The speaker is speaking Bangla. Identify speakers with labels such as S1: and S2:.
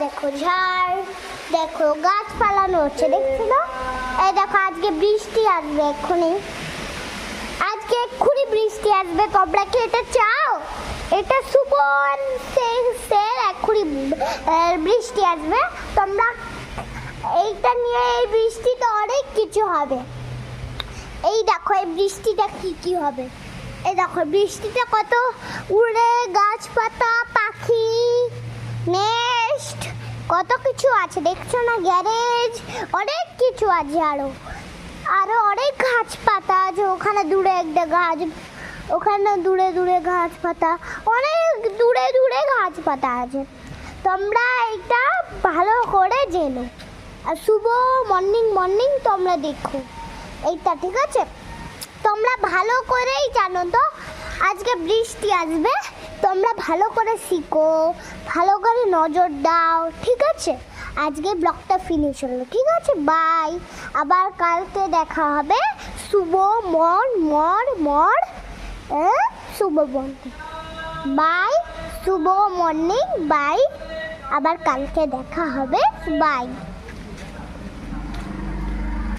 S1: দেখো ঝাড়, দেখো গাছ পালানো হচ্ছে, দেখছো না? এই দেখো আজকে বৃষ্টি আসবে এক্ষুনি, আজকে এক্ষুনি বৃষ্টি আসবে। তোমরা কি এটা চাও? এটা সুপন সেল এক্ষুনি বৃষ্টি আসবে। তোমরা এইটা নিয়ে এই বৃষ্টিতে অনেক কিছু হবে। এই দেখো এই বৃষ্টিটা কি হবে। এই দেখো বৃষ্টিতে কত উড়ে গাছপাতা পাখি নেস্ট কত কিছু আছে, দেখছো না? গ্যারেজ অনেক কিছু আছে, আরো অনেক গাছ পাতা আছে। ওখানে দূরে একটা গাছ, ওখানে দূরে দূরে গাছ পাতা, অনেক দূরে দূরে গাছ পাতা আছে। তোমরা এটা ভালো করে জেনো আর শুভ মর্নিং তোমরা দেখো এইটা, ঠিক আছে? তোমরা ভালো করেই জানো তো আজকে বৃষ্টি আসবে। তোমরা ভালো করে শিখো, ভালো করে নজর দাও, ঠিক আছে? আজকে ব্লগটা ফিনিশ হলো, ঠিক আছে? বাই, আবার কালকে দেখা হবে। শুভ শুভ বন্ধু, বাই, শুভ মর্নিং, বাই, আবার কালকে দেখা হবে, বাই।